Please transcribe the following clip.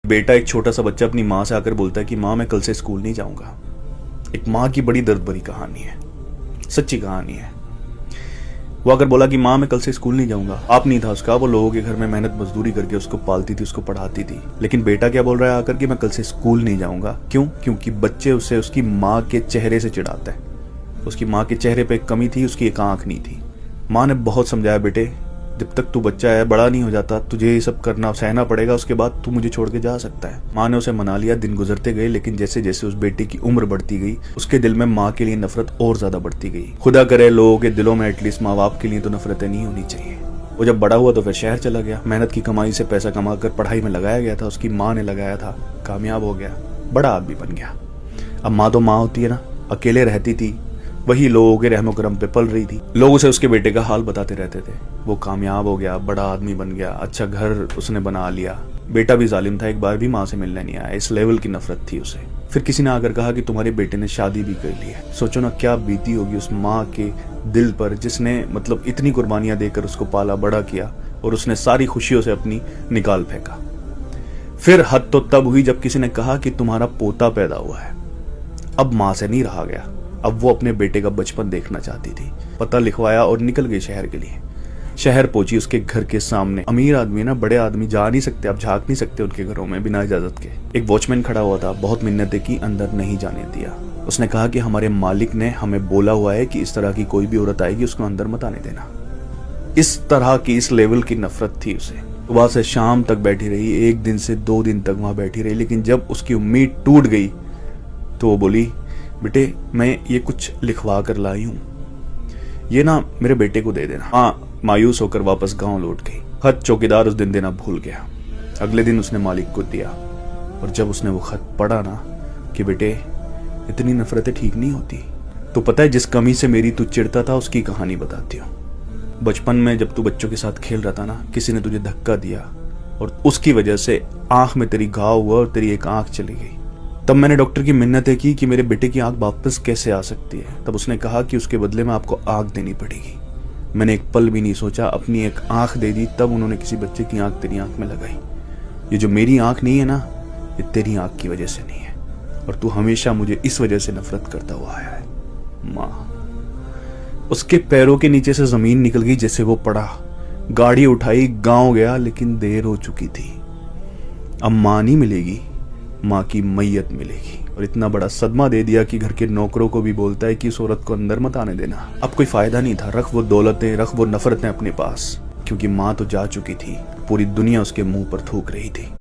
बेटा, एक छोटा सा बच्चा अपनी माँ से आकर बोलता है कि माँ मैं कल से स्कूल नहीं जाऊंगा। एक माँ की बड़ी दर्द भरी कहानी है, सच्ची कहानी है। वो आकर बोला कि माँ मैं कल से स्कूल नहीं जाऊंगा। आप नहीं था उसका, वो लोगों के घर में मेहनत मजदूरी करके उसको पालती थी, उसको पढ़ाती थी। लेकिन बेटा क्या बोल रहा है आकर कि मैं कल से स्कूल नहीं जाऊंगा। क्यों? क्योंकि बच्चे उसे उसकी माँ के चेहरे से चिढ़ाते हैं। उसकी माँ के चेहरे पे एक कमी थी, उसकी एक आंख नहीं थी। माँ ने बहुत समझाया, बेटे जब तक तू बच्चा है, बड़ा नहीं हो जाता, तुझे ये सब करना सहना पड़ेगा, उसके बाद तू मुझे छोड़ के जा सकता है। माँ ने उसे मना लिया। दिन गुजरते गए, लेकिन जैसे जैसे उस बेटे की उम्र बढ़ती गई, उसके दिल में माँ के लिए नफरत और ज्यादा बढ़ती गई। खुदा करे लोगों के दिलों में एटलीस्ट माँ बाप के लिए तो नफरतें नहीं होनी चाहिए। वो जब बड़ा हुआ तो फिर शहर चला गया। मेहनत की कमाई से पैसा कमा कर पढ़ाई में लगाया गया था, उसकी माँ ने लगाया था, कामयाब हो गया, बड़ा आदमी बन गया। अब माँ तो माँ होती है ना, अकेले रहती थी, वही लोगों के रहमो करम पे पल रही थी। लोग उसे उसके बेटे का हाल बताते रहते थे। वो कामयाब हो गया, बड़ा आदमी बन गया, अच्छा घर उसने बना लिया। बेटा भी जालिम था, एक बार भी माँ से मिलने नहीं आया। इस लेवल की नफरत थी उसे। फिर किसी ने आकर कहा कि तुम्हारे बेटे ने शादी भी कर ली है। सोचो ना क्या बीती होगी उस माँ के दिल पर, जिसने मतलब इतनी कुर्बानियां देकर उसको पाला बड़ा किया, और उसने सारी खुशियों से अपनी निकाल फेंका। फिर हद तो तब हुई जब किसी ने कहा कि तुम्हारा पोता पैदा हुआ है। अब माँ से नहीं रहा गया। अब वो अपने बेटे का बचपन देखना चाहती थी। पता लिखवाया और निकल गई शहर के लिए। शहर पहुंची, उसके घर के सामने अमीर आदमी ना, बड़े आदमी जा नहीं सकते, अब झांक नहीं सकते उनके घरों में बिना इजाजत के। एक वॉचमैन खड़ा हुआ था, बहुत मिन्नतें की, अंदर नहीं जाने दिया। उसने कहा कि हमारे मालिक ने हमें बोला हुआ है कि इस तरह की कोई भी औरत आएगी उसको अंदर मत आने देना। इस तरह की, इस लेवल की नफरत थी उसे। सुबह से शाम तक बैठी रही, एक दिन से 2 दिन तक वहां बैठी रही। लेकिन जब उसकी उम्मीद टूट गई तो वो बोली, बेटे मैं ये कुछ लिखवा कर लाई हूं, ये ना मेरे बेटे को दे देना। हाँ, मायूस होकर वापस गांव लौट गई। खत चौकीदार उस दिन देना भूल गया। अगले दिन उसने मालिक को दिया, और जब उसने वो खत पढ़ा ना कि बेटे इतनी नफरतें ठीक नहीं होती, तो पता है जिस कमी से मेरी तू चिढ़ता था उसकी कहानी बताती हूँ। बचपन में जब तू बच्चों के साथ खेल रहा था ना, किसी ने तुझे धक्का दिया और उसकी वजह से आंख में तेरी घाव हुआ और तेरी एक आंख चली गई। तब मैंने डॉक्टर की मिन्नतें की कि मेरे बेटे की आंख वापस कैसे आ सकती है। तब उसने कहा कि उसके बदले में आपको आंख देनी पड़ेगी। मैंने एक पल भी नहीं सोचा, अपनी एक आंख दे दी। तब उन्होंने किसी बच्चे की आंख तेरी आंख में लगाई। ये जो मेरी आंख नहीं है ना, ये तेरी आंख की वजह से नहीं है, और तू हमेशा मुझे इस वजह से नफरत करता हुआ आया है। माँ। उसके पैरों के नीचे से जमीन निकल गई जैसे वो पड़ा। गाड़ी उठाई, गांव गया, लेकिन देर हो चुकी थी। अब माँ नहीं मिलेगी, माँ की मैयत मिलेगी। और इतना बड़ा सदमा दे दिया कि घर के नौकरों को भी बोलता है कि इस औरत को अंदर मत आने देना। अब कोई फायदा नहीं था, रख वो दौलतें, रख वो नफरतें अपने पास, क्योंकि माँ तो जा चुकी थी। पूरी दुनिया उसके मुंह पर थूक रही थी।